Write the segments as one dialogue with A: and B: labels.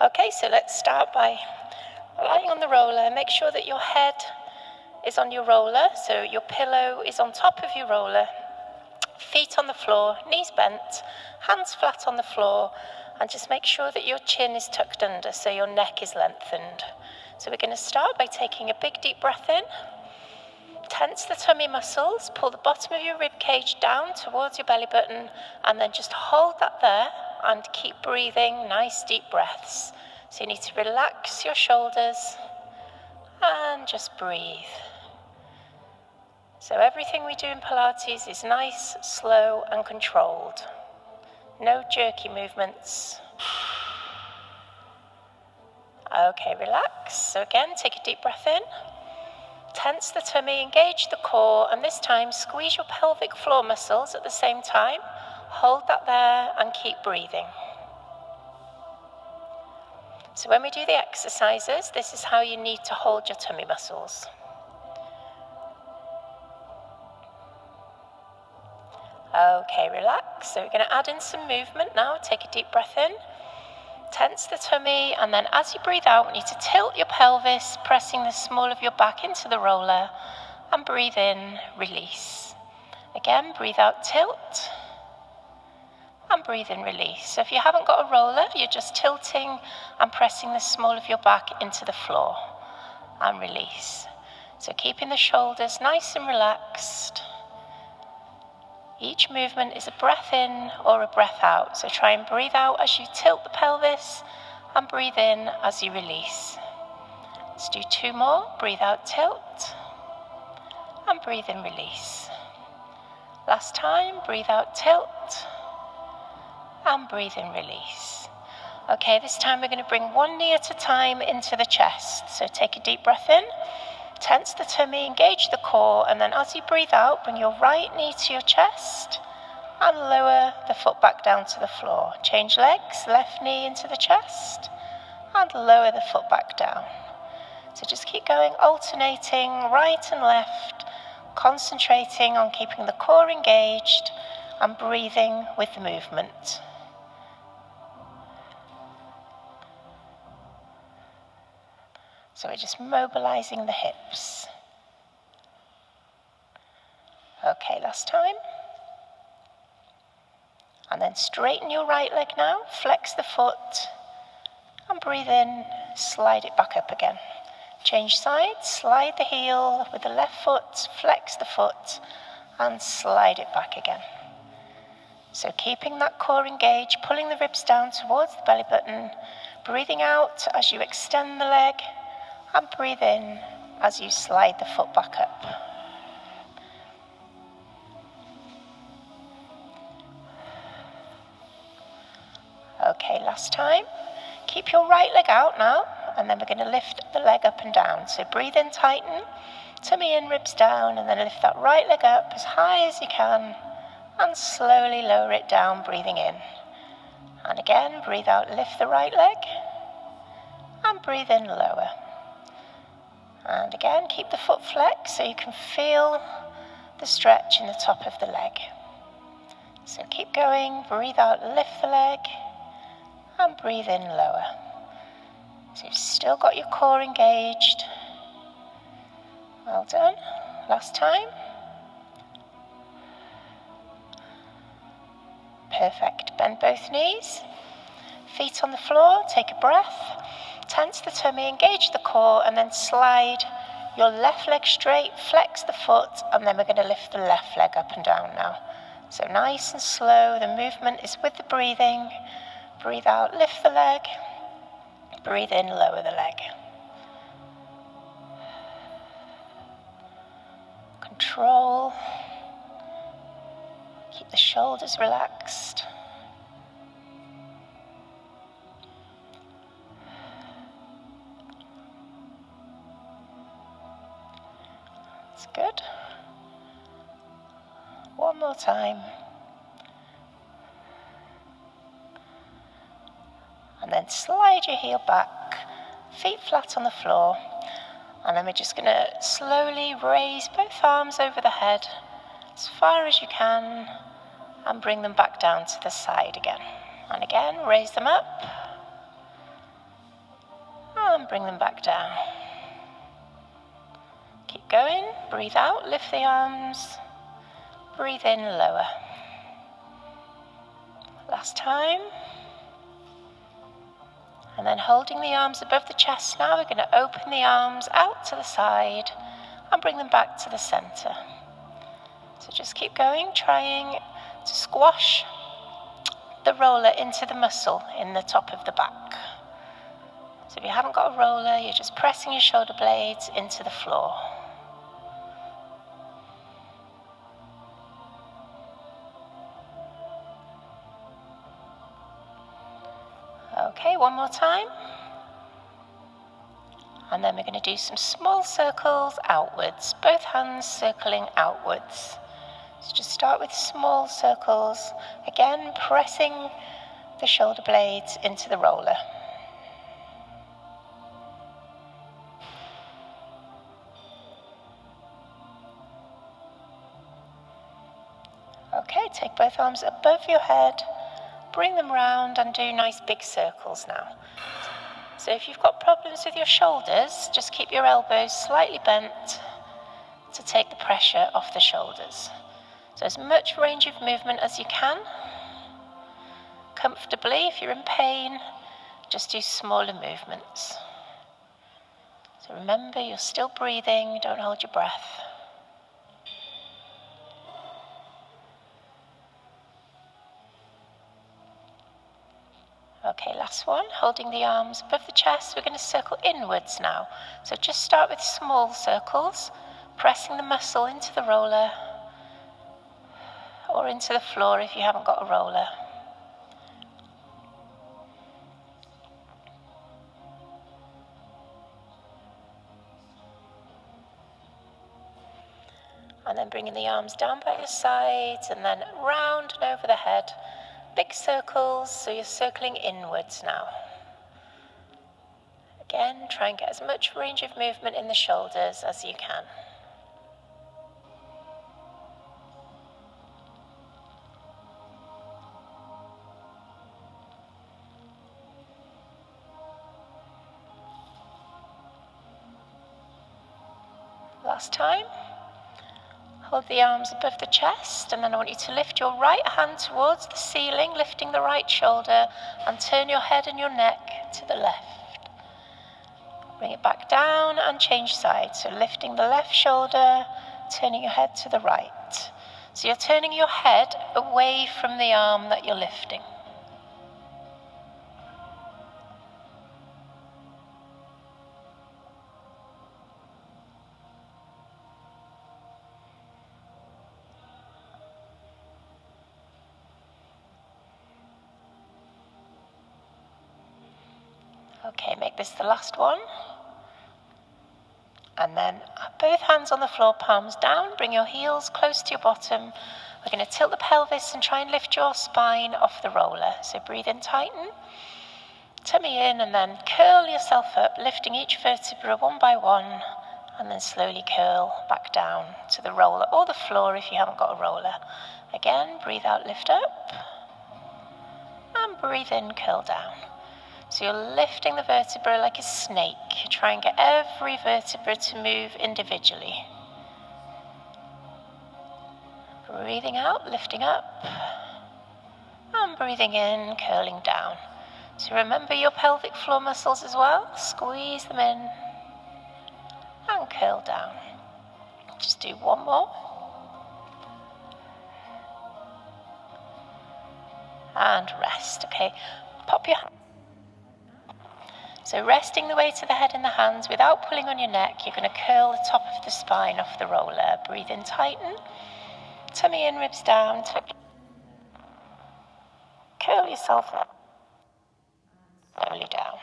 A: Okay, so let's start by lying on the roller. Make sure that your head is on your roller, so your pillow is on top of your roller. Feet on the floor, knees bent, hands flat on the floor, and just make sure that your chin is tucked under so your neck is lengthened. So we're going to start by taking a big deep breath in. Tense the tummy muscles, pull the bottom of your rib cage down towards your belly button, and then just hold that there and keep breathing nice deep breaths. So you need to relax your shoulders and just breathe. So everything we do in Pilates is nice, slow and controlled. No jerky movements. Okay, relax. So again, take a deep breath in. Tense the tummy, engage the core, and this time squeeze your pelvic floor muscles at the same time. Hold that there and keep breathing. So when we do the exercises, this is how you need to hold your tummy muscles. Okay, relax. So we're going to add in some movement now. Take a deep breath in. Tense the tummy, and then as you breathe out, you need to tilt your pelvis, pressing the small of your back into the roller, and breathe in, release. Again, breathe out, tilt, and breathe in, release. So if you haven't got a roller, you're just tilting and pressing the small of your back into the floor, and release. So keeping the shoulders nice and relaxed. Each movement is a breath in or a breath out. So try and breathe out as you tilt the pelvis and breathe in as you release. Let's do 2 more. Breathe out, tilt, and breathe in, release. Last time, breathe out, tilt, and breathe in, release. Okay, this time we're going to bring one knee at a time into the chest. So take a deep breath in. Tense the tummy, engage the core, and then as you breathe out, bring your right knee to your chest and lower the foot back down to the floor. Change legs, left knee into the chest and lower the foot back down. So just keep going, alternating right and left, concentrating on keeping the core engaged and breathing with the movement. So we're just mobilizing the hips. Okay, last time. And then straighten your right leg now, flex the foot, and breathe in, slide it back up again. Change sides, slide the heel with the left foot, flex the foot, and slide it back again. So keeping that core engaged, pulling the ribs down towards the belly button, breathing out as you extend the leg, and breathe in as you slide the foot back up. Okay, last time. Keep your right leg out now, and then we're going to lift the leg up and down. So breathe in, tighten, tummy in, ribs down, and then lift that right leg up as high as you can, and slowly lower it down, breathing in. And again, breathe out, lift the right leg, and breathe in, lower. And again, keep the foot flexed so you can feel the stretch in the top of the leg. So keep going, breathe out, lift the leg, and breathe in, lower. So you've still got your core engaged. Well done. Last time. Perfect. Bend both knees. Feet on the floor, take a breath. Tense the tummy, engage the core, and then slide your left leg straight, flex the foot, and then we're going to lift the left leg up and down now. So nice and slow, the movement is with the breathing. Breathe out, lift the leg. Breathe in, lower the leg. Control. Keep the shoulders relaxed. Good. One more time. And then slide your heel back, feet flat on the floor. And then we're just going to slowly raise both arms over the head as far as you can and bring them back down to the side again. And again, raise them up and bring them back down. Keep going, breathe out, lift the arms, breathe in, lower. Last time. And then holding the arms above the chest now, we're going to open the arms out to the side and bring them back to the center. So just keep going, trying to squash the roller into the muscle in the top of the back. So if you haven't got a roller, you're just pressing your shoulder blades into the floor. Okay, one more time. And then we're going to do some small circles outwards, both hands circling outwards. So just start with small circles, again pressing the shoulder blades into the roller. Okay, take both arms above your head, bring them round and do nice big circles now. So if you've got problems with your shoulders, just keep your elbows slightly bent to take the pressure off the shoulders. So as much range of movement as you can. Comfortably, if you're in pain, just do smaller movements. So remember, you're still breathing, don't hold your breath. Okay, last one, holding the arms above the chest, we're going to circle inwards now. So just start with small circles, pressing the muscle into the roller or into the floor if you haven't got a roller. And then bringing the arms down by your sides and then round and over the head. Big circles, so you're circling inwards now. Again, try and get as much range of movement in the shoulders as you can. Last time. Hold the arms above the chest, and then I want you to lift your right hand towards the ceiling, lifting the right shoulder, and turn your head and your neck to the left. Bring it back down and change sides. So lifting the left shoulder, turning your head to the right. So you're turning your head away from the arm that you're lifting. Okay, make this the last one. And then both hands on the floor, palms down, bring your heels close to your bottom. We're going to tilt the pelvis and try and lift your spine off the roller. So breathe in, tighten, tummy in, and then curl yourself up, lifting each vertebra one by one, and then slowly curl back down to the roller or the floor if you haven't got a roller. Again, breathe out, lift up, and breathe in, curl down. So you're lifting the vertebra like a snake. Try and get every vertebra to move individually. Breathing out, lifting up, and breathing in, curling down. So remember your pelvic floor muscles as well. Squeeze them in and curl down. Just do one more. And rest, okay? Pop your hands. So resting the weight of the head in the hands without pulling on your neck, you're going to curl the top of the spine off the roller. Breathe in, tighten. Tummy in, ribs down. Curl yourself up. Slowly down.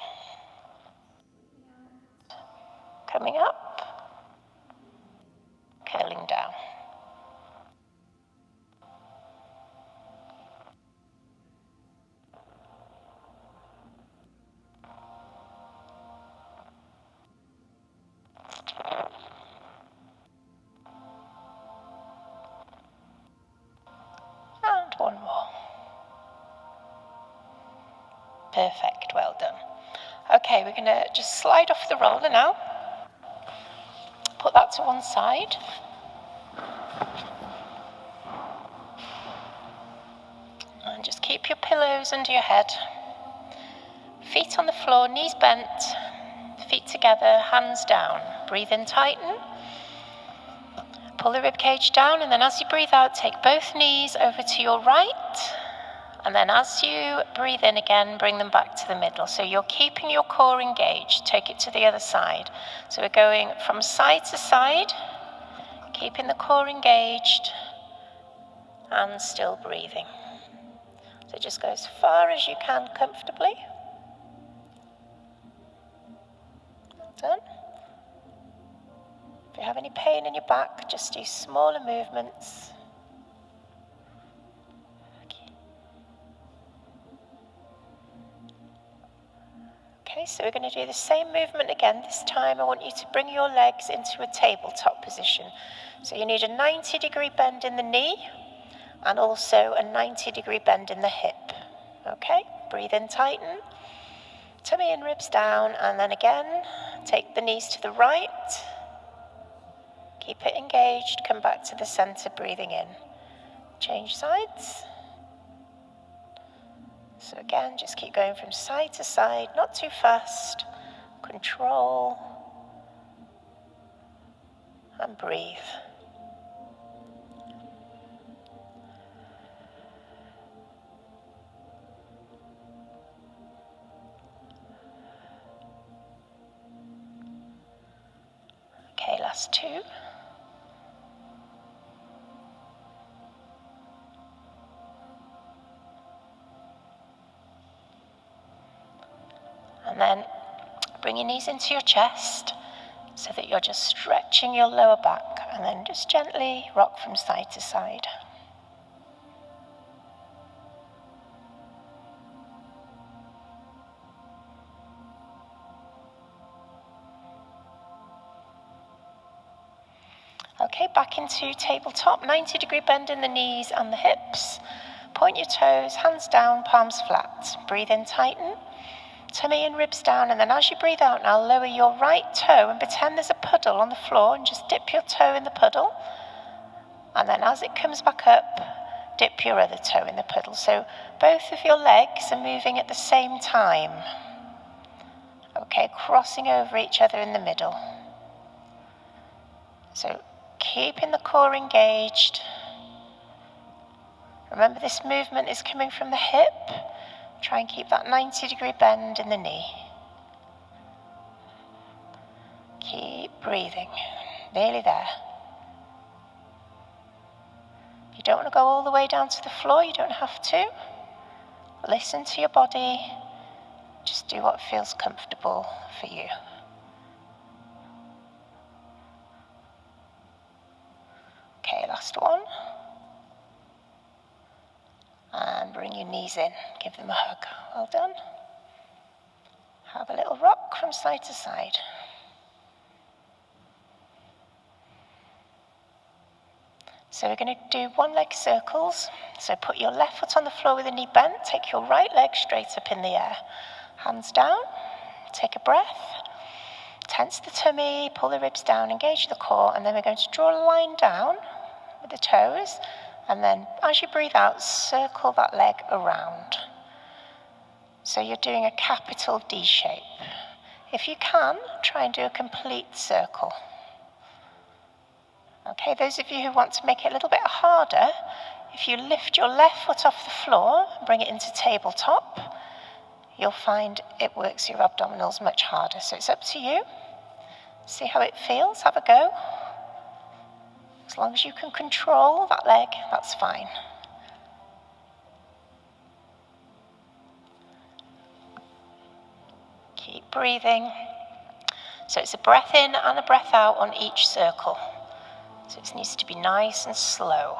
A: Coming up. Curling down. And one more. Perfect, well done. Okay, we're going to just slide off the roller now. Put that to one side. And just keep your pillows under your head. Feet on the floor, knees bent, feet together, hands down. Breathe in, tighten. Pull the rib cage down, and then as you breathe out, take both knees over to your right. And then as you breathe in again, bring them back to the middle. So you're keeping your core engaged. Take it to the other side. So we're going from side to side, keeping the core engaged and still breathing. So just go as far as you can comfortably. Done. If you have any pain in your back, just do smaller movements. Okay, so we're going to do the same movement again. This time I want you to bring your legs into a tabletop position. So you need a 90-degree bend in the knee and also a 90-degree bend in the hip. Okay, breathe in, tighten. Tummy and ribs down, and then again, take the knees to the right. Keep it engaged, come back to the center, breathing in. Change sides. So again, just keep going from side to side, not too fast. Control. And breathe. Okay, last two. And then bring your knees into your chest so that you're just stretching your lower back, and then just gently rock from side to side. Okay, back into tabletop, 90-degree bend in the knees and the hips. Point your toes, hands down, palms flat. Breathe in, tighten. Tummy and ribs down, and then as you breathe out now, lower your right toe and pretend there's a puddle on the floor, and just dip your toe in the puddle. And then as it comes back up, dip your other toe in the puddle. So both of your legs are moving at the same time. Okay, crossing over each other in the middle. So keeping the core engaged. Remember, this movement is coming from the hip. Try and keep that 90-degree bend in the knee. Keep breathing. Nearly there. You don't want to go all the way down to the floor, you don't have to. Listen to your body. Just do what feels comfortable for you. Okay, last one. And bring your knees in. Give them a hug. Well done. Have a little rock from side to side. So we're going to do one leg circles. So put your left foot on the floor with the knee bent. Take your right leg straight up in the air. Hands down. Take a breath. Tense the tummy. Pull the ribs down. Engage the core. And then we're going to draw a line down with the toes. And then as you breathe out, circle that leg around. So you're doing a capital D shape. If you can, try and do a complete circle. Okay, those of you who want to make it a little bit harder, if you lift your left foot off the floor and bring it into tabletop, you'll find it works your abdominals much harder. So it's up to you. See how it feels. Have a go. As long as you can control that leg, that's fine. Keep breathing. So it's a breath in and a breath out on each circle. So it needs to be nice and slow.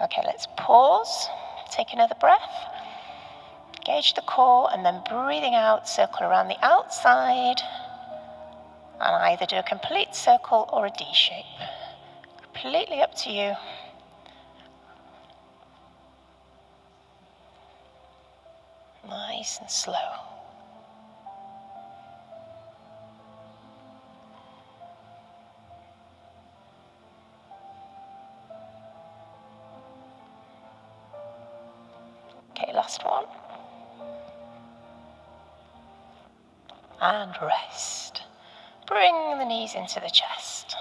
A: Okay, let's pause. Take another breath. Engage the core, and then breathing out, circle around the outside. And either do a complete circle or a D shape. Completely up to you. Nice and slow. Okay, last one. And rest. Bring the knees into the chest.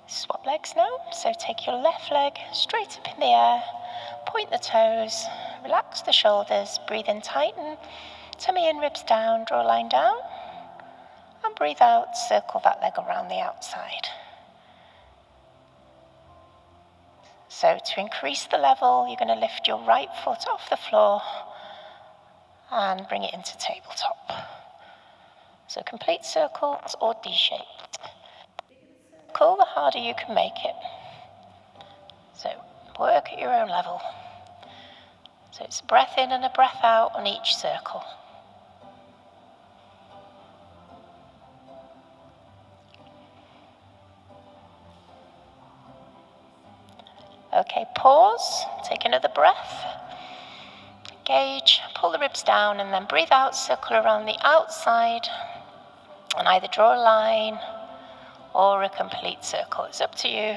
A: Swap legs now. So take your left leg straight up in the air, point the toes, relax the shoulders, breathe in, tighten, tummy in, ribs down, draw a line down, and breathe out, circle that leg around the outside. So to increase the level, you're going to lift your right foot off the floor and bring it into tabletop. So complete circles or D-shaped. Circle, the harder you can make it. So work at your own level. So it's a breath in and a breath out on each circle. Okay, pause, take another breath. Engage, pull the ribs down and then breathe out, circle around the outside and either draw a line or a complete circle. It's up to you.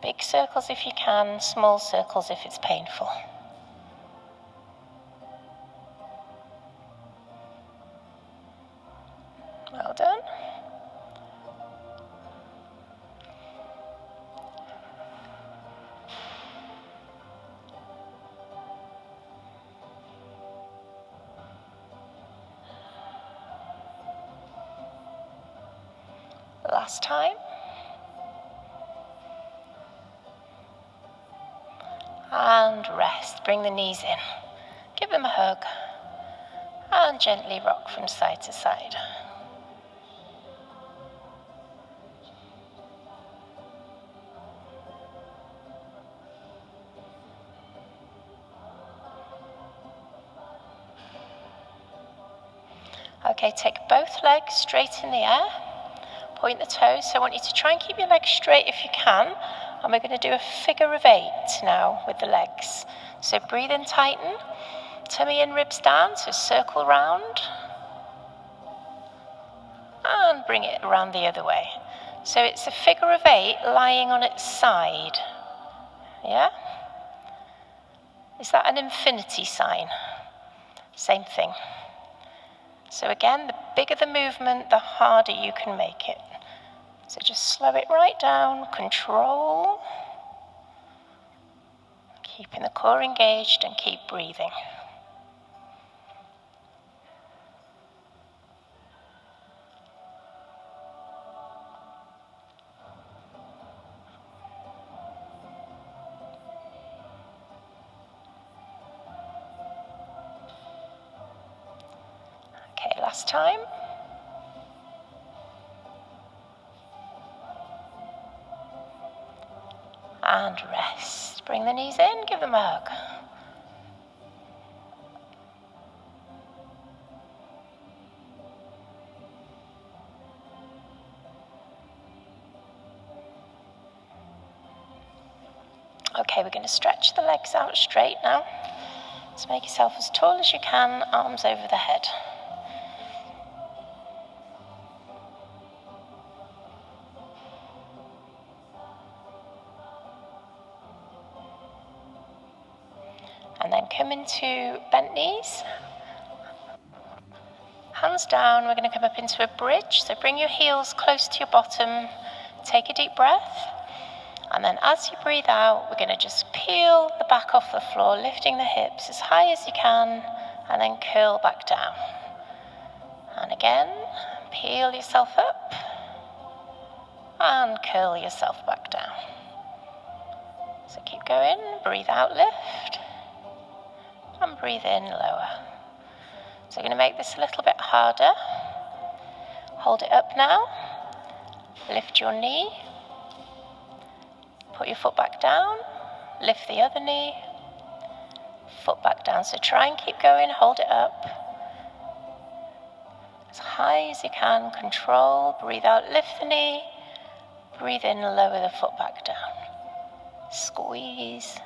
A: Big circles if you can, small circles if it's painful. Well done. Last time. And rest. Bring the knees in. Give them a hug. And gently rock from side to side. Okay, take both legs straight in the air. Point the toes. So I want you to try and keep your legs straight if you can. And we're going to do a figure of 8 now with the legs. So breathe in, tighten. Tummy in, ribs down. So circle round. And bring it around the other way. So it's a figure of 8 lying on its side. Yeah? Is that an infinity sign? Same thing. So again, the bigger the movement, the harder you can make it. So just slow it right down, control. Keeping the core engaged and keep breathing. Okay, last time. And rest. Bring the knees in, give them a hug. Okay, we're going to stretch the legs out straight now. So make yourself as tall as you can, arms over the head. And then come into bent knees. Hands down, we're going to come up into a bridge. So bring your heels close to your bottom. Take a deep breath. And then as you breathe out, we're going to just peel the back off the floor, lifting the hips as high as you can, and then curl back down. And again, peel yourself up, and curl yourself back down. So keep going, breathe out, lift, and breathe in, lower. So we're going to make this a little bit harder. Hold it up now, lift your knee, put your foot back down, lift the other knee, foot back down. So try and keep going, hold it up. As high as you can, control. Breathe out, lift the knee. Breathe in, lower the foot back down. Squeeze.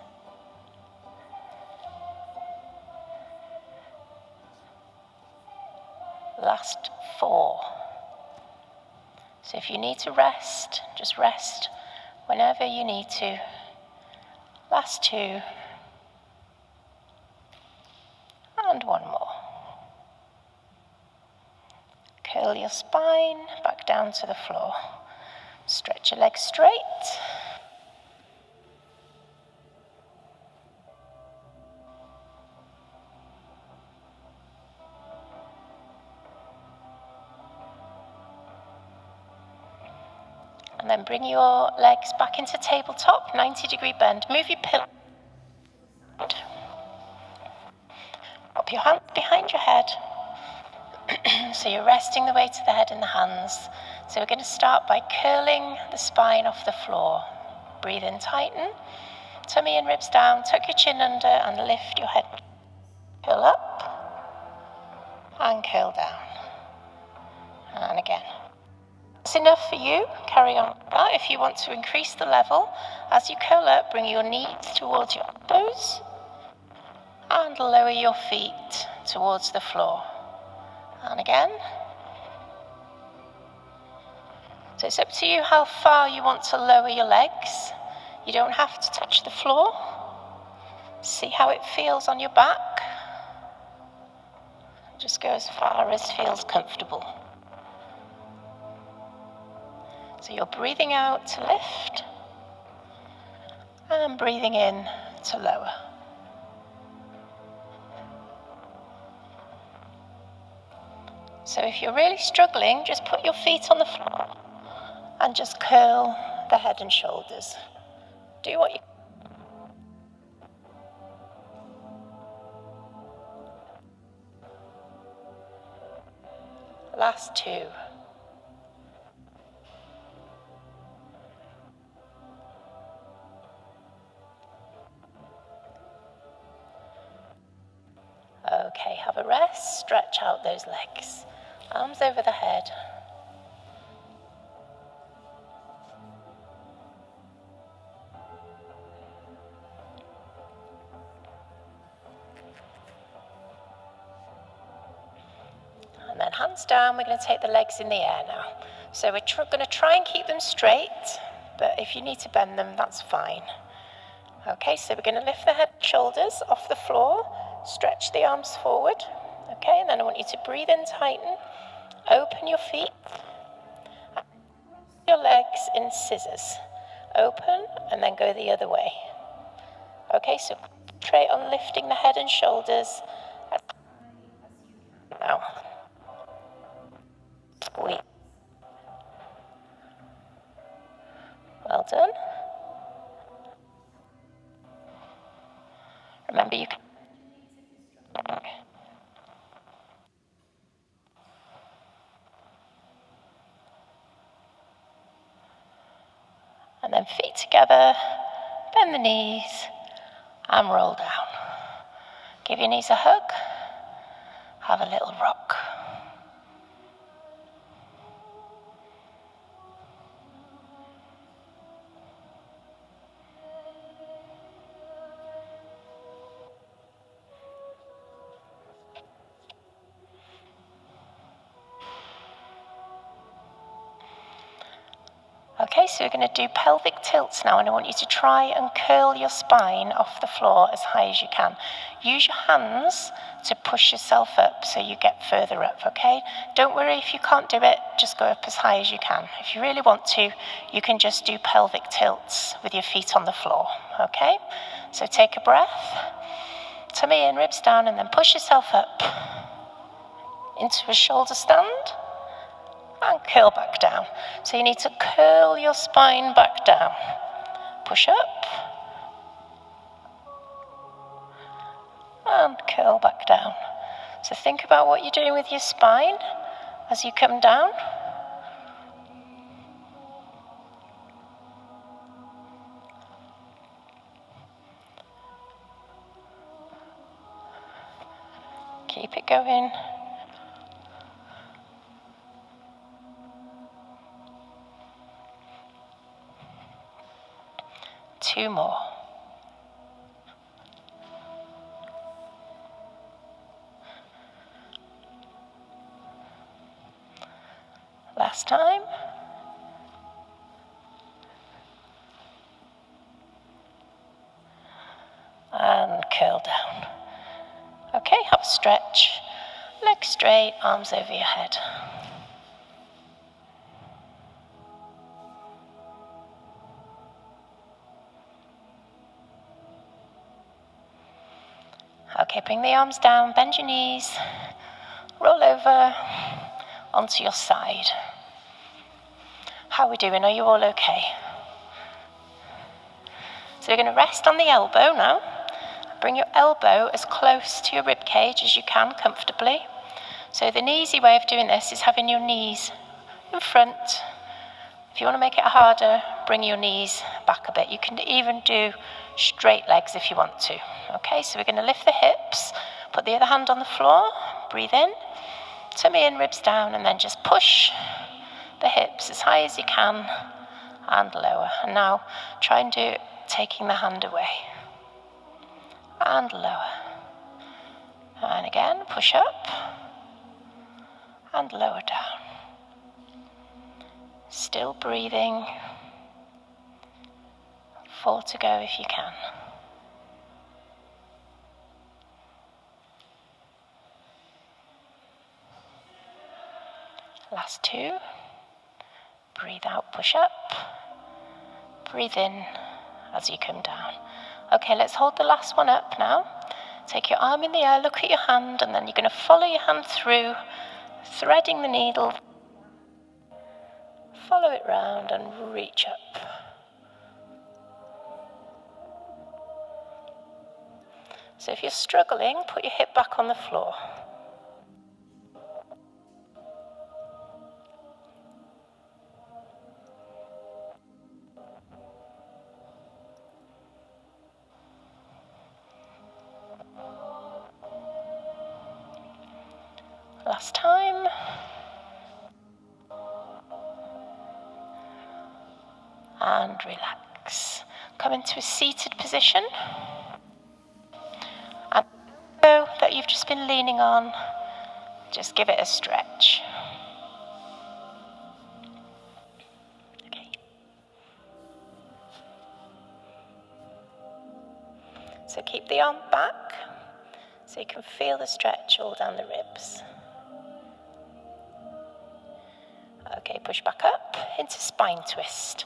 A: Last 4. So if you need to rest, just rest whenever you need to. Last 2. And 1 more. Curl your spine back down to the floor. Stretch your legs straight. And then bring your legs back into tabletop, 90-degree bend. Move your pillow. Pop your hands behind your head. So you're resting the weight of the head in the hands. So we're going to start by curling the spine off the floor. Breathe in, tighten. Tummy and ribs down. Tuck your chin under and lift your head. Curl up and curl down. And again. That's enough for you. Carry on. If you want to increase the level, as you curl up, bring your knees towards your elbows and lower your feet towards the floor. And again. So it's up to you how far you want to lower your legs. You don't have to touch the floor. See how it feels on your back. Just go as far as feels comfortable. So you're breathing out to lift and breathing in to lower. So if you're really struggling, just put your feet on the floor and just curl the head and shoulders. Do what you Last 2. Okay, have a rest, stretch out those legs. Arms over the head. And then hands down, we're going to take the legs in the air now. So we're going to try and keep them straight, but if you need to bend them, that's fine. Okay, so we're going to lift the head and shoulders off the floor, stretch the arms forward. Okay, and then I want you to breathe in, tighten, open your feet, your legs in scissors. Open and then go the other way. Okay, so concentrate on lifting the head and shoulders. Now, squeeze. Well done. Remember, you can. And then feet together, bend the knees, and roll down. Give your knees a hug. Have a little rock. Okay, so we're going to do pelvic tilts now, and I want you to try and curl your spine off the floor as high as you can. Use your hands to push yourself up so you get further up, okay? Don't worry if you can't do it, just go up as high as you can. If you really want to, you can just do pelvic tilts with your feet on the floor, okay? So take a breath, tummy in, ribs down, and then push yourself up into a shoulder stand. And curl back down. So you need to curl your spine back down. Push up. And curl back down. So think about what you're doing with your spine as you come down. Keep it going. 2 more. Last time. And curl down. Okay, have a stretch. Legs straight, arms over your head. Okay, bring the arms down, bend your knees, roll over onto your side. How are we doing? Are you all okay? So we're going to rest on the elbow now. Bring your elbow as close to your rib cage as you can comfortably. So the easy way of doing this is having your knees in front. If you want to make it harder, bring your knees back a bit. You can even do straight legs if you want to. Okay, so we're going to lift the hips, put the other hand on the floor, breathe in, tummy in, ribs down, and then just push the hips as high as you can and lower. And now try and do it taking the hand away. And lower. And again, push up and lower down. Still breathing. 4 to go if you can. Last 2. Breathe out, push up. Breathe in as you come down. Okay, let's hold the last one up now. Take your arm in the air, look at your hand, and then you're going to follow your hand through, threading the needle. Follow it round and reach up. So if you're struggling, put your hip back on the floor. Last time. And relax. Come into a seated position. And the elbow that you've just been leaning on, just give it a stretch. Okay. So keep the arm back so you can feel the stretch all down the ribs. Okay, push back up into spine twist.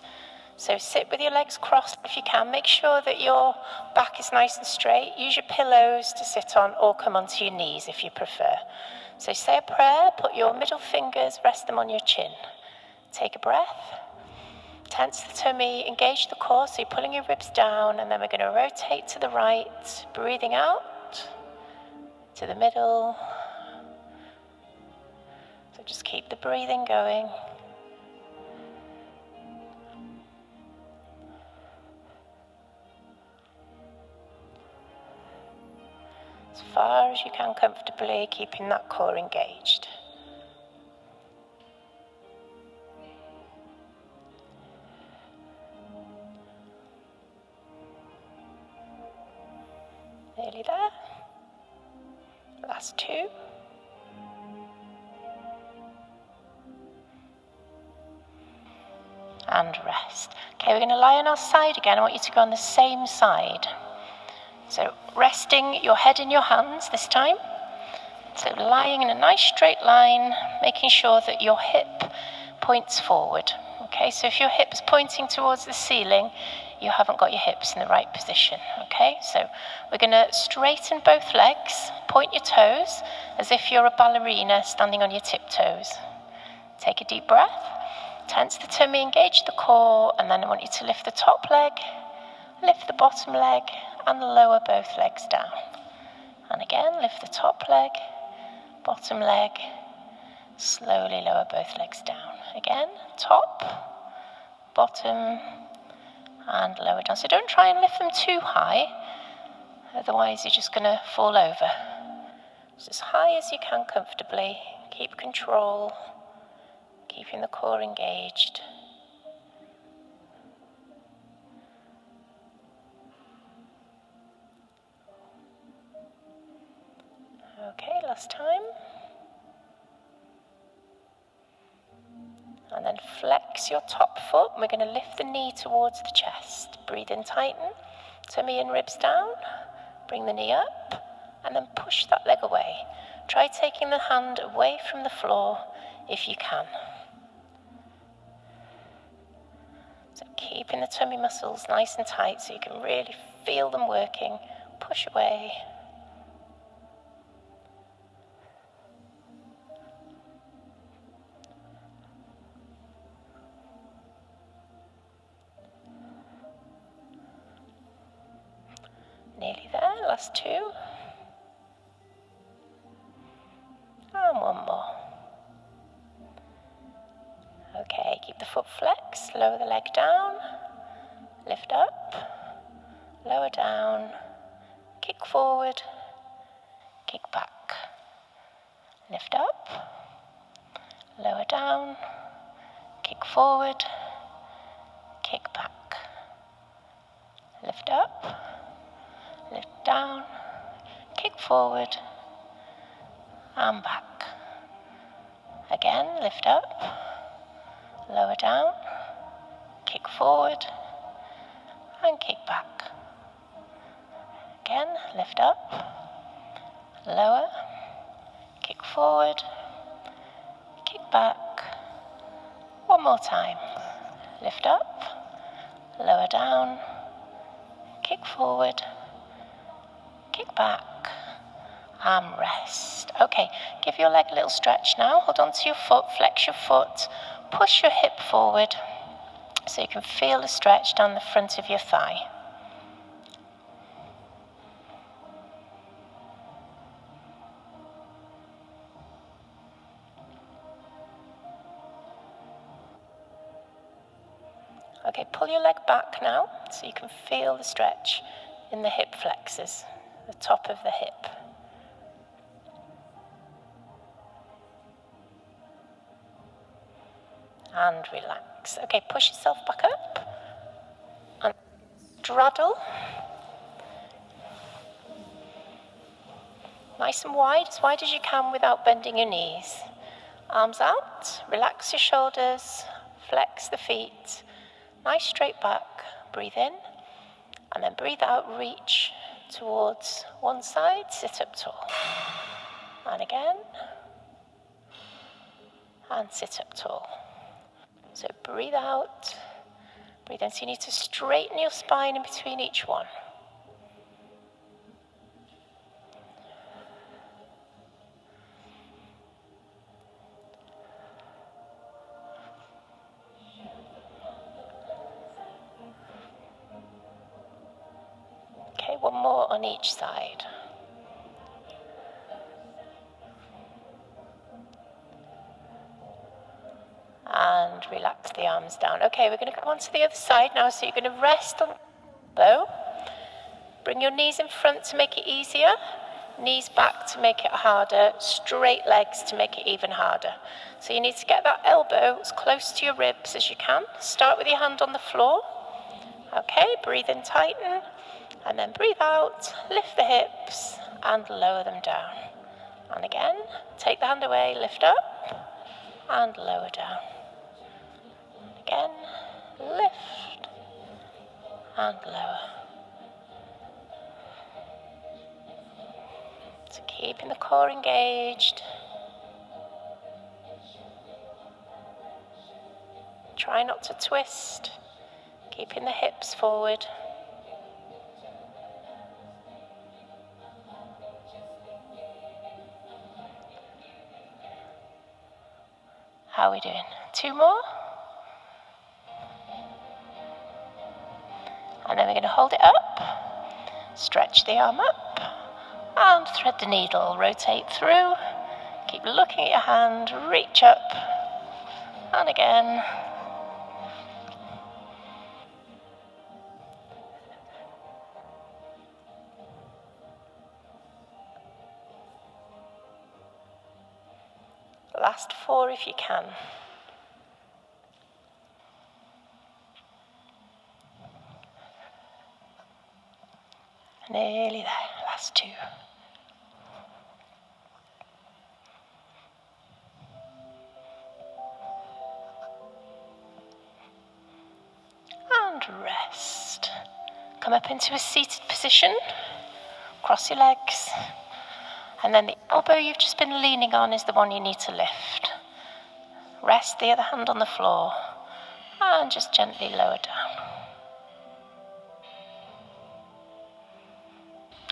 A: So sit with your legs crossed if you can. Make sure that your back is nice and straight. Use your pillows to sit on or come onto your knees if you prefer. So say a prayer, put your middle fingers, rest them on your chin. Take a breath. Tense the tummy, engage the core, so you're pulling your ribs down, and then we're going to rotate to the right, breathing out, to the middle. So just keep the breathing going. As far as you can comfortably, keeping that core engaged. Nearly there. Last 2. And rest. Okay, we're going to lie on our side again. I want you to go on the same side. So resting your head in your hands this time. So lying in a nice straight line, making sure that your hip points forward. Okay, so if your hip's pointing towards the ceiling, you haven't got your hips in the right position. Okay, so we're going to straighten both legs, point your toes as if you're a ballerina standing on your tiptoes. Take a deep breath, tense the tummy, engage the core, and then I want you to lift the top leg, lift the bottom leg, and lower both legs down. And again, lift the top leg, bottom leg, slowly lower both legs down. Again, top, bottom, and lower down. So don't try and lift them too high, otherwise you're just going to fall over. So as high as you can comfortably, keep control, keeping the core engaged. Okay, last time. And then flex your top foot. We're going to lift the knee towards the chest. Breathe in, tighten. Tummy and ribs down. Bring the knee up. And then push that leg away. Try taking the hand away from the floor if you can. So keeping the tummy muscles nice and tight so you can really feel them working. Push away. Nearly there, last two. And one more. Okay, keep the foot flexed, lower the leg down, lift up, lower down, kick forward, kick back, lift up, lower down, kick forward, kick back, lift up, lift down, kick forward, and back. Again, lift up, lower down, kick forward, and kick back. Again, lift up, lower, kick forward, kick back. One more time. Lift up, lower down, kick forward, kick back, and rest. Okay, give your leg a little stretch now. Hold on to your foot, flex your foot, push your hip forward so you can feel the stretch down the front of your thigh. Okay, pull your leg back now so you can feel the stretch in the hip flexors, the top of the hip. And relax. Okay, push yourself back up and straddle. Nice and wide as you can without bending your knees. Arms out, relax your shoulders, flex the feet. Nice straight back, breathe in, and then breathe out, reach towards one side, sit up tall. And again, and sit up tall. So breathe out, breathe in. So you need to straighten your spine in between each one. Okay, one more on each side. And relax the arms down. Okay, we're going to go on to the other side now. So you're going to rest on the elbow. Bring your knees in front to make it easier. Knees back to make it harder. Straight legs to make it even harder. So you need to get that elbow as close to your ribs as you can. Start with your hand on the floor. Okay, breathe in, tighten. And then breathe out, lift the hips and lower them down. And again, take the hand away, lift up and lower down. Again, lift and lower. So keeping the core engaged. Try not to twist, keeping the hips forward. How are we doing? Two more. And then we're going to hold it up, stretch the arm up, and thread the needle. Rotate through, keep looking at your hand, reach up, and again. Last four if you can. Nearly there, last two. Come up into a seated position. Cross your legs. And then the elbow you've just been leaning on is the one you need to lift. Rest the other hand on the floor and just gently lower down.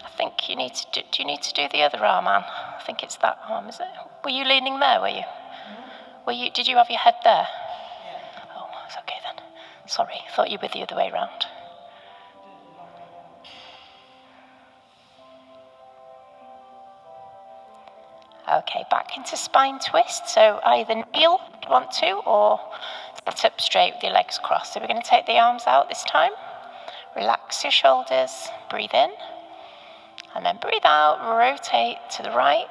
A: I think you need to do you need to do the other arm, Anne? I think it's that arm, is it? Were you leaning there, were you? Did you have your head there? Yeah. Oh, it's okay then. Sorry, thought you were the other way round. Okay, back into spine twist. So either kneel if you want to, or sit up straight with your legs crossed. So we're going to take the arms out this time. Relax your shoulders, breathe in. And then breathe out, rotate to the right,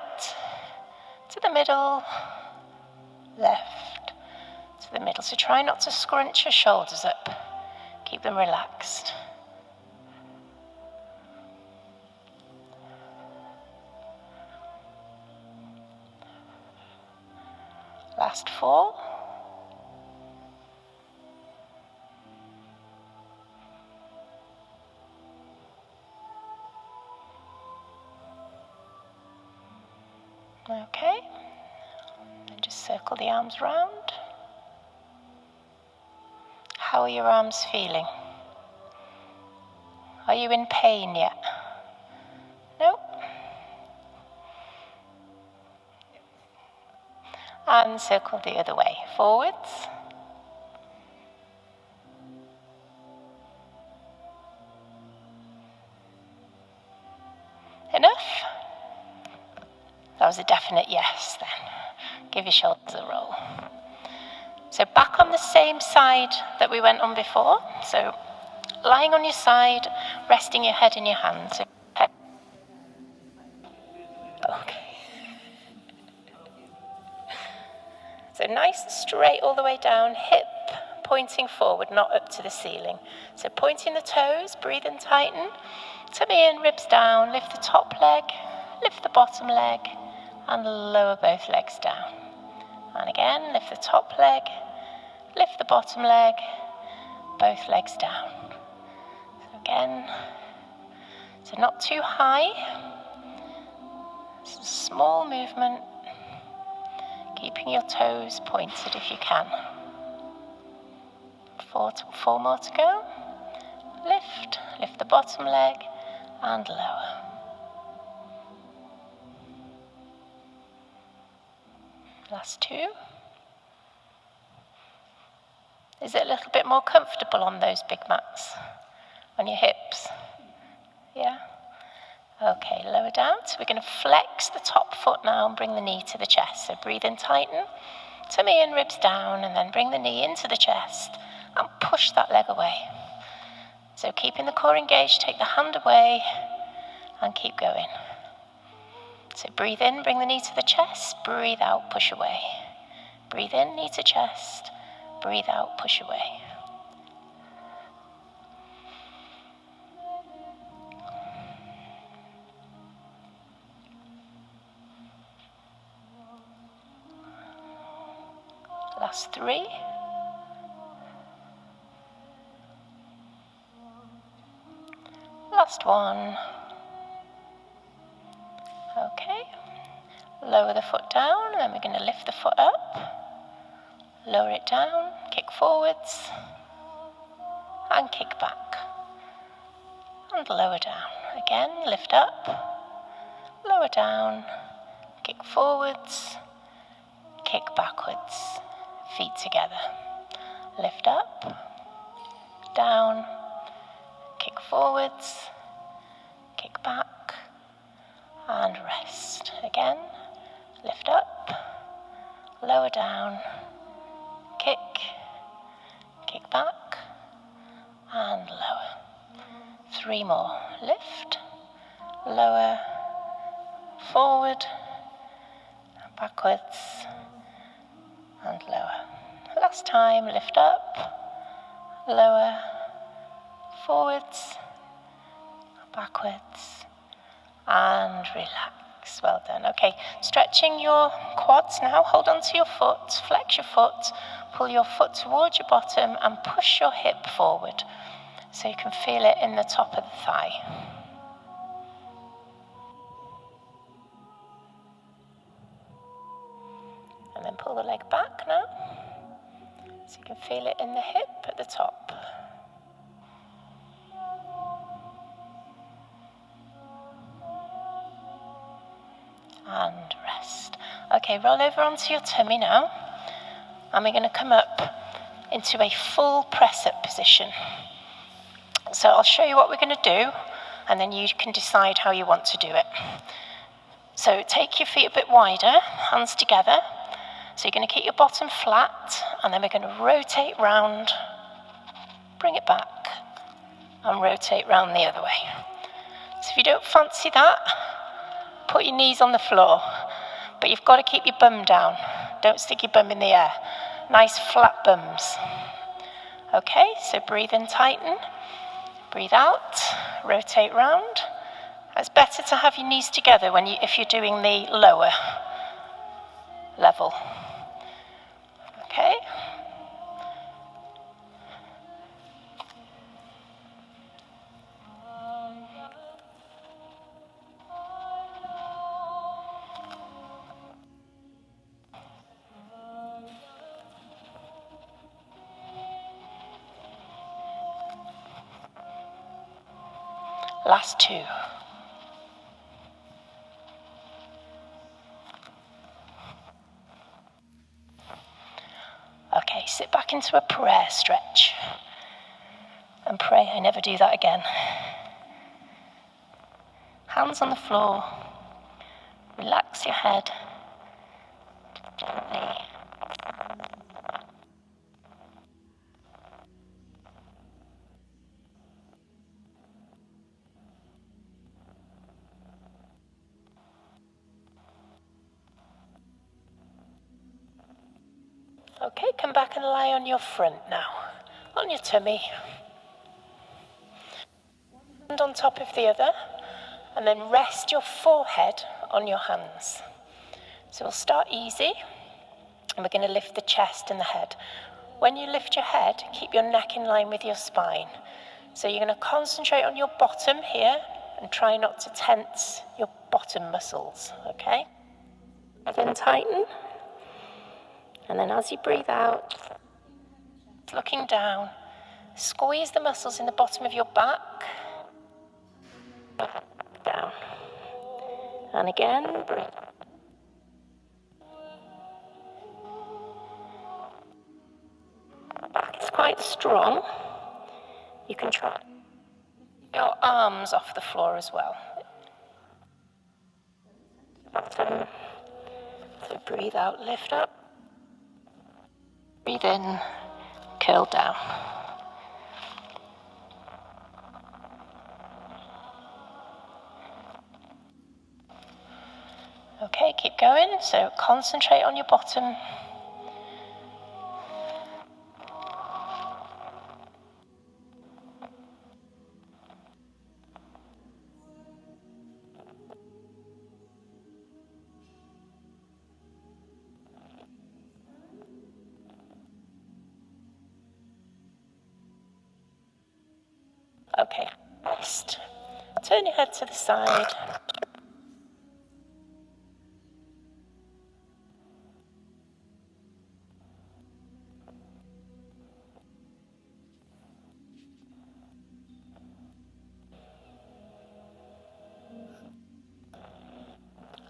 A: to the middle, left, to the middle. So try not to scrunch your shoulders up. Keep them relaxed. Last 4. Okay, and just circle the arms round. How are your arms feeling? Are you in pain yet? No? And circle the other way, forwards. Enough? That was a definite yes then. Give your shoulders a roll. So back on the same side that we went on before. So lying on your side, resting your head in your hands. Okay. So nice and straight all the way down, hip pointing forward, not up to the ceiling. So pointing the toes, breathe and tighten. Tummy in, ribs down, lift the top leg, lift the bottom leg, and lower both legs down. And again, lift the top leg, lift the bottom leg, both legs down. So again, so not too high. It's a small movement, keeping your toes pointed if you can. 4 more to go. Lift the bottom leg, and lower. Last 2. Is it a little bit more comfortable on those big mats? On your hips? Yeah? Okay, lower down. So we're going to flex the top foot now and bring the knee to the chest. So breathe in, tighten. Tummy in, ribs down, and then bring the knee into the chest and push that leg away. So keeping the core engaged, take the hand away and keep going. So breathe in, bring the knee to the chest, breathe out, push away. Breathe in, knee to chest, breathe out, push away. Last 3. Last 1. Okay. Lower the foot down, and then we're going to lift the foot up. Lower it down, kick forwards, and kick back. And lower down. Again, lift up, lower down, kick forwards, kick backwards. Feet together. Lift up, down, kick forwards, kick back, and rest. Again, lift up, lower down, kick back, and lower. 3 more. Lift, lower, forward, backwards, and lower. Last time, lift up, lower, forwards, backwards, and relax. Well done. Okay, stretching your quads now. Hold on to your foot, flex your foot, pull your foot towards your bottom and push your hip forward. So you can feel it in the top of the thigh. And then pull the leg back now. So you can feel it in the hip at the top. And rest. Okay, roll over onto your tummy now. And we're going to come up into a full press-up position. So I'll show you what we're going to do, and then you can decide how you want to do it. So take your feet a bit wider, hands together. So you're going to keep your bottom flat, and then we're going to rotate round, bring it back, and rotate round the other way. So if you don't fancy that, put your knees on the floor, but you've got to keep your bum down. Don't stick your bum in the air. Nice flat bums. Okay, so breathe in, tighten. Breathe out, rotate round. It's better to have your knees together if you're doing the lower level. Okay. Last two. Okay, sit back into a prayer stretch. And pray I never do that again. Hands on the floor. Relax your head. Gently. Okay, come back and lie on your front now. On your tummy. One hand on top of the other. And then rest your forehead on your hands. So we'll start easy. And we're going to lift the chest and the head. When you lift your head, keep your neck in line with your spine. So you're going to concentrate on your bottom here and try not to tense your bottom muscles, okay? Then tighten. And then as you breathe out, looking down, squeeze the muscles in the bottom of your back. Down. And again, breathe. Back is quite strong. You can try your arms off the floor as well. Bottom. So breathe out, lift up. Breathe in, curl down. Okay, keep going. So concentrate on your bottom. Okay, rest. Turn your head to the side.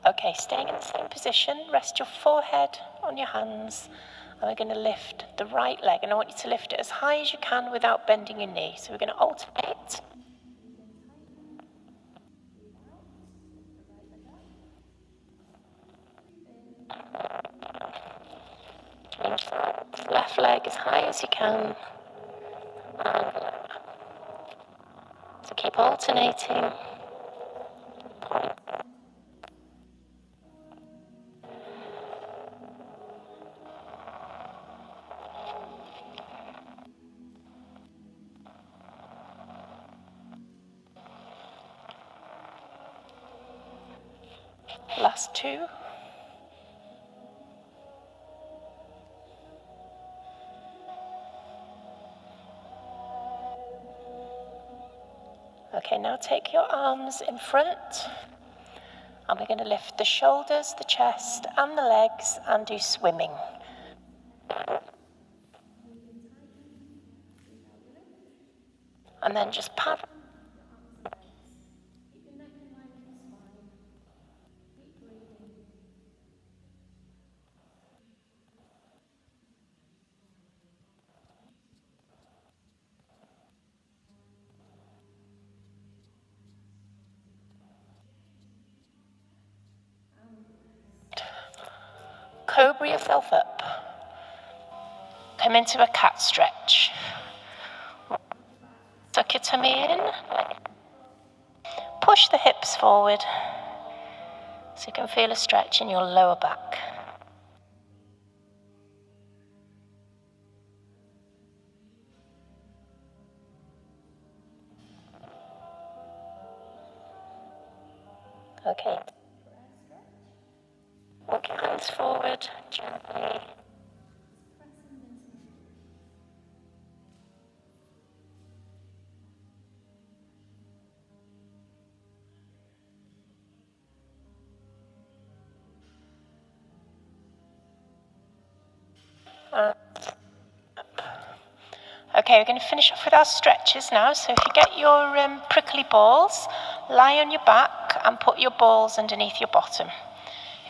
A: Okay, staying in the same position, rest your forehead on your hands. And we're going to lift the right leg, and I want you to lift it as high as you can without bending your knee. So we're going to alternate. Left leg as high as you can. And so keep alternating. Last two. Okay, now take your arms in front, and we're going to lift the shoulders, the chest, and the legs, and do swimming. And then just paddle. Cobra yourself up. Come into a cat stretch. Tuck your tummy in. Push the hips forward so you can feel a stretch in your lower back. Okay. Walk your hands forward gently. Okay, we're going to finish off with our stretches now. So if you get your prickly balls, lie on your back and put your balls underneath your bottom.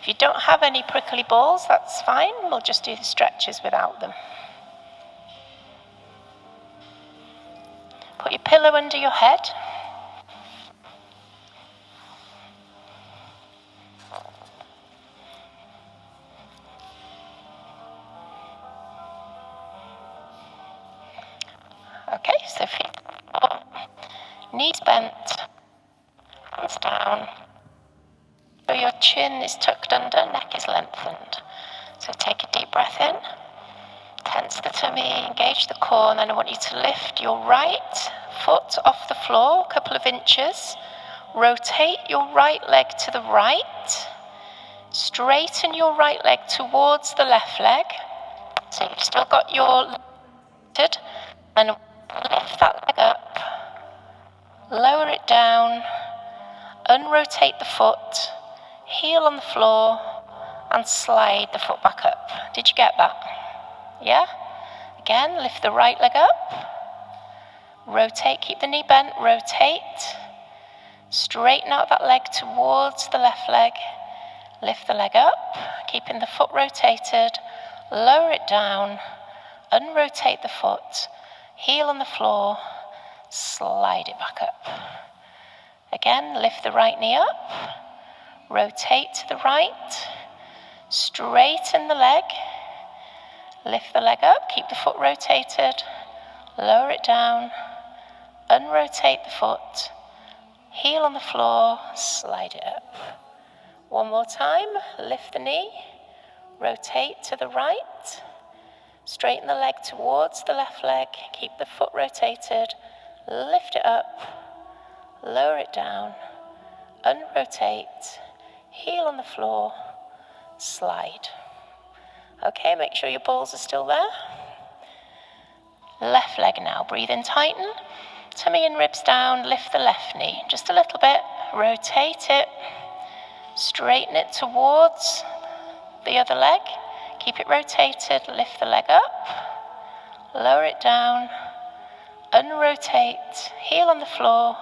A: If you don't have any prickly balls, that's fine. We'll just do the stretches without them. Put your pillow under your head. Okay, so feet up, knees bent, hands down. So your chin is tucked under, neck is lengthened. So take a deep breath in, tense the tummy, engage the core, and then I want you to lift your right foot off the floor a couple of inches. Rotate your right leg to the right. Straighten your right leg towards the left leg. So you've still got your leg lifted, and lift that leg up, lower it down, unrotate the foot, heel on the floor, and slide the foot back up. Did you get that? Yeah? Again, lift the right leg up, rotate, keep the knee bent, rotate, straighten out that leg towards the left leg, lift the leg up, keeping the foot rotated, lower it down, unrotate the foot, heel on the floor, slide it back up. Again, lift the right knee up, rotate to the right, straighten the leg, lift the leg up, keep the foot rotated, lower it down, unrotate the foot, heel on the floor, slide it up. One more time, lift the knee, rotate to the right, straighten the leg towards the left leg, keep the foot rotated, lift it up, lower it down, unrotate, heel on the floor, slide. Okay, make sure your balls are still there. Left leg now, breathe in, tighten, tummy and ribs down, lift the left knee, just a little bit, rotate it, straighten it towards the other leg, keep it rotated, lift the leg up, lower it down, unrotate, heel on the floor,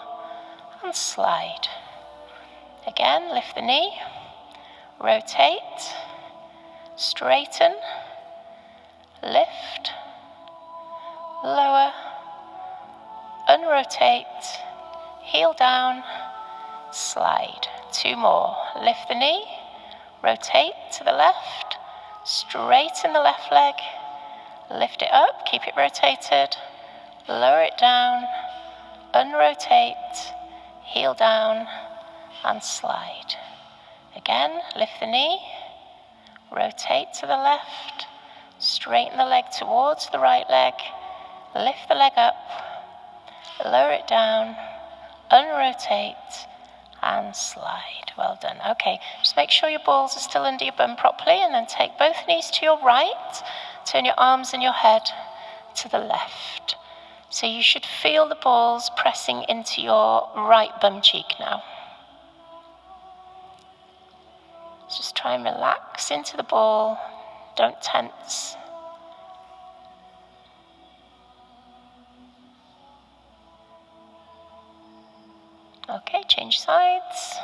A: and slide. Again, lift the knee, rotate, straighten, lift, lower, unrotate, heel down, slide. Two more. Lift the knee, rotate to the left, straighten the left leg, lift it up, keep it rotated, lower it down, unrotate, heel down, and slide. Again, lift the knee, rotate to the left, straighten the leg towards the right leg, lift the leg up, lower it down, unrotate, and slide. Well done. Okay, just make sure your balls are still under your bum properly, and then take both knees to your right, turn your arms and your head to the left. So you should feel the balls pressing into your right bum cheek now. Just try and relax into the ball, don't tense. Okay, change sides.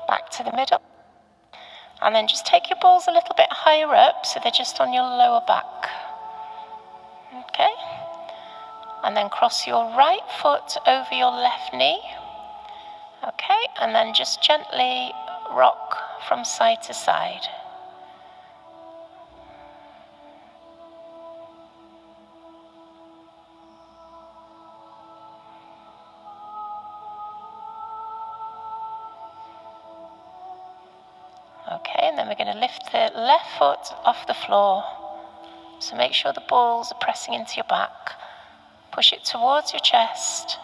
A: Back to the middle. And then just take your balls a little bit higher up so they're just on your lower back. Okay? And then cross your right foot over your left knee. Okay? And then just gently rock from side to side. Okay, and then we're going to lift the left foot off the floor. So make sure the balls are pressing into your back. Push it towards your chest.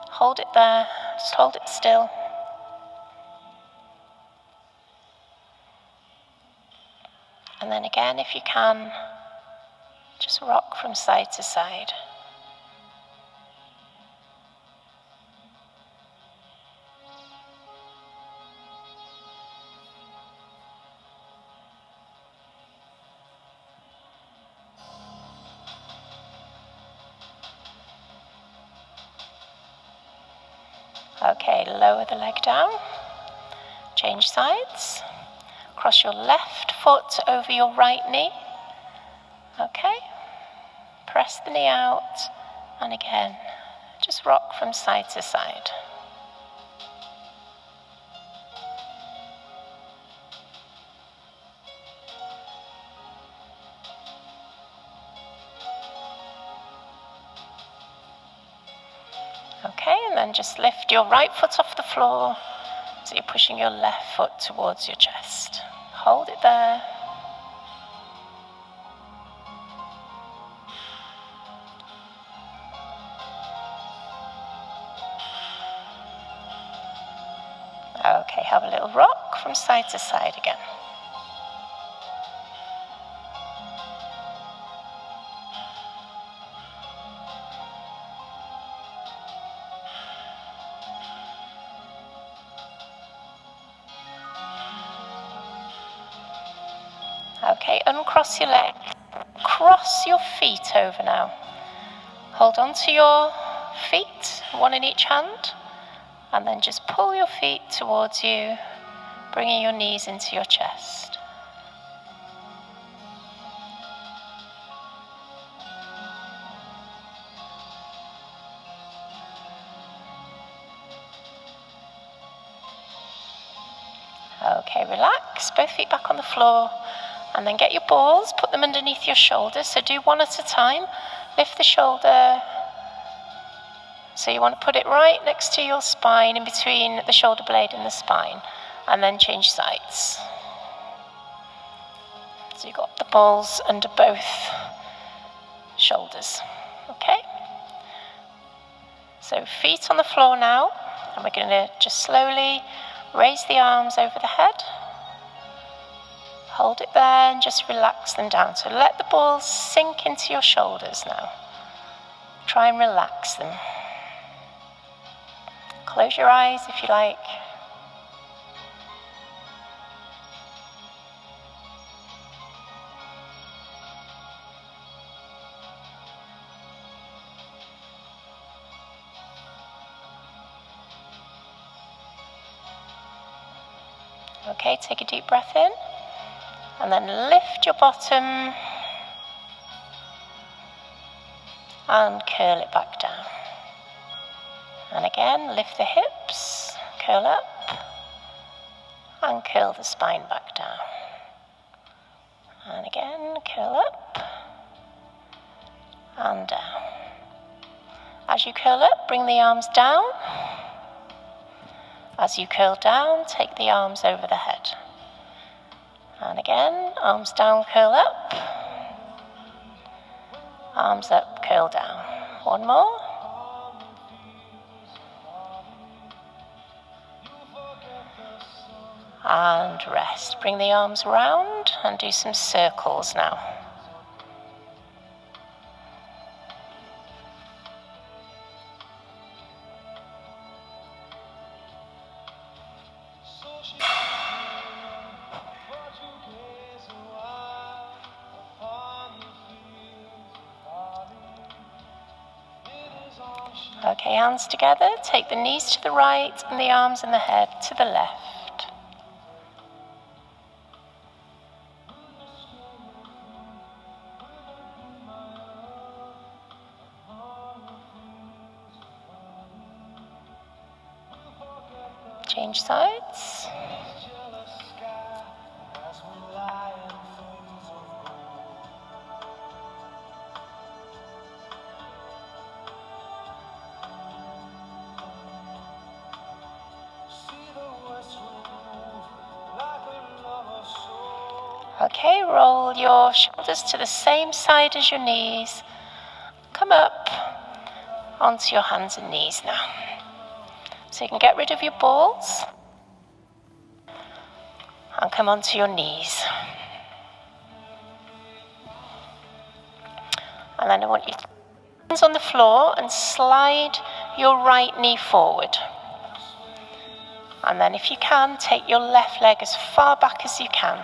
A: Hold it there. Just hold it still. And then again, if you can, just rock from side to side. Okay, lower the leg down. Change sides. Cross your left foot over your right knee. Okay. Press the knee out. And again, just rock from side to side. Okay, and then just lift your right foot off the floor so you're pushing your left foot towards your chest. Hold it there. Okay, have a little rock from side to side again. Okay, uncross your leg. Cross your feet over now. Hold on to your feet, one in each hand, and then just pull your feet towards you, bringing your knees into your chest. Okay, relax, both feet back on the floor, and then get your balls, put them underneath your shoulders, so do one at a time. Lift the shoulder, so you want to put it right next to your spine, in between the shoulder blade and the spine, and then change sides. So you've got the balls under both shoulders, okay? So feet on the floor now, and we're going to just slowly raise the arms over the head. Hold it there and just relax them down. So let the balls sink into your shoulders now. Try and relax them. Close your eyes if you like. Okay, take a deep breath in, and then lift your bottom and curl it back down. And again, lift the hips, curl up, and curl the spine back down. And again, curl up and down. As you curl up, bring the arms down. As you curl down, take the arms over the head. And again, arms down, curl up. Arms up, curl down. One more. And rest. Bring the arms round and do some circles now. Okay, hands together. Take the knees to the right and the arms and the head to the left. Change sides. Okay, roll your shoulders to the same side as your knees. Come up onto your hands and knees now. So you can get rid of your balls and come onto your knees. And then I want you to put hands on the floor and slide your right knee forward. And then if you can, take your left leg as far back as you can.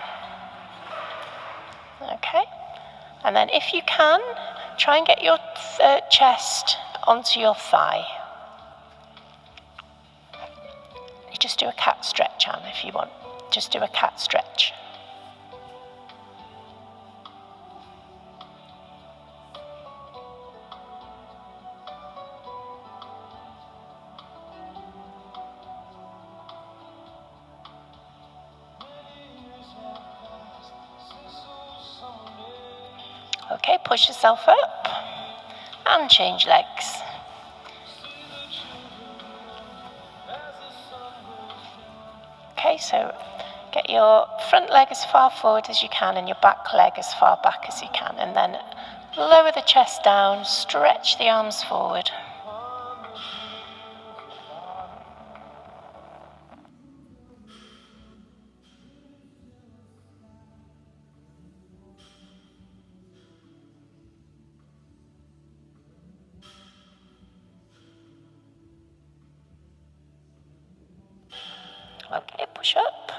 A: Okay, and then if you can, try and get your chest onto your thigh. You just do a cat stretch, Anne, if you want. Just do a cat stretch. Okay, push yourself up and change legs. Okay, so get your front leg as far forward as you can and your back leg as far back as you can, and then lower the chest down, stretch the arms forward. Okay, push up,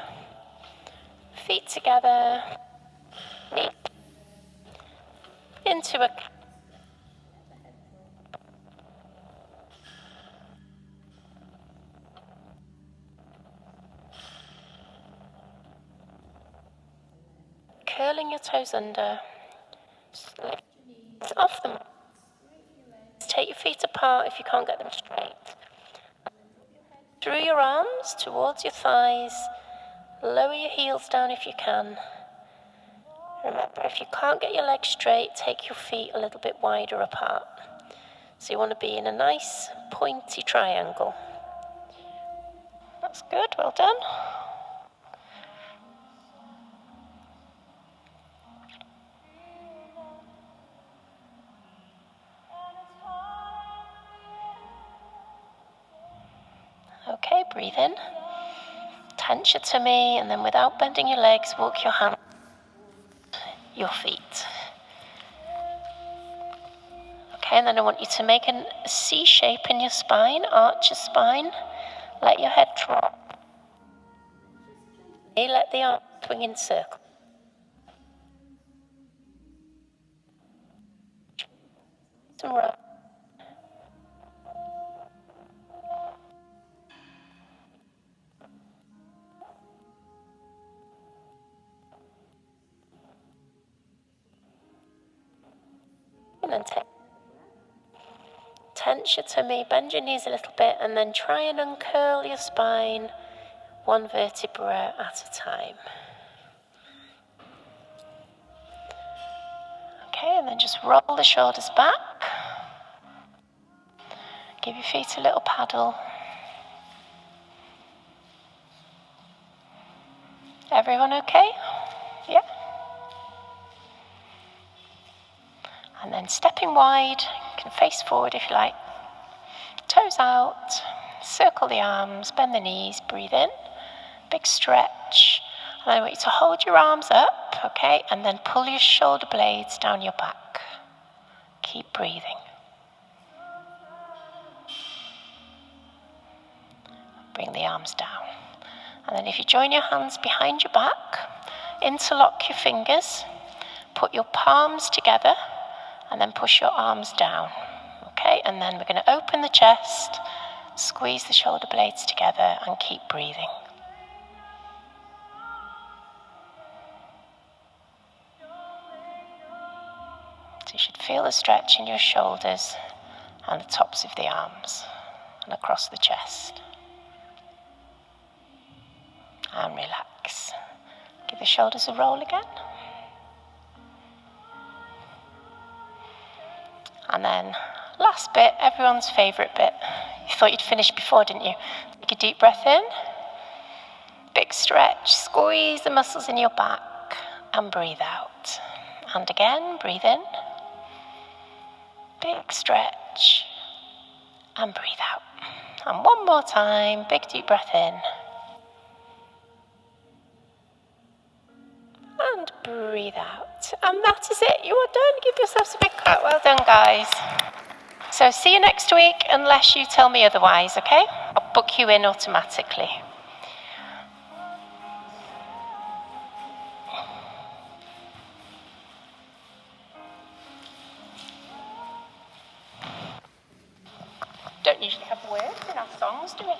A: feet together, knee into a curling your toes under, off them. Take your feet apart if you can't get them straight. Through your arms towards your thighs, lower your heels down if you can. Remember, if you can't get your legs straight, take your feet a little bit wider apart. So you want to be in a nice pointy triangle. That's good, well done. Okay, breathe in. Tense your tummy, and then without bending your legs, walk your hands your feet. Okay, and then I want you to make a C shape in your spine, arch your spine, let your head drop. Let the arms swing in circle. And roll. And then tense your tummy, bend your knees a little bit, and then try and uncurl your spine one vertebra at a time. Okay, and then just roll the shoulders back. Give your feet a little paddle. Everyone okay? Yeah. And then stepping wide, you can face forward if you like. Toes out, circle the arms, bend the knees, breathe in. Big stretch. And I want you to hold your arms up, okay? And then pull your shoulder blades down your back. Keep breathing. Bring the arms down. And then if you join your hands behind your back, interlock your fingers, put your palms together, and then push your arms down. Okay, and then we're going to open the chest, squeeze the shoulder blades together, and keep breathing. So you should feel the stretch in your shoulders and the tops of the arms and across the chest. And relax. Give the shoulders a roll again. And then last bit, everyone's favourite bit. You thought you'd finish before, didn't you? Take a deep breath in. Big stretch. Squeeze the muscles in your back and breathe out. And again, breathe in. Big stretch and breathe out. And one more time, big deep breath in. And breathe out. And that is it. You are done. Give yourselves a big clap. Well done, guys. So see you next week unless you tell me otherwise, okay? I'll book you in automatically. Don't usually have words in our songs, do we?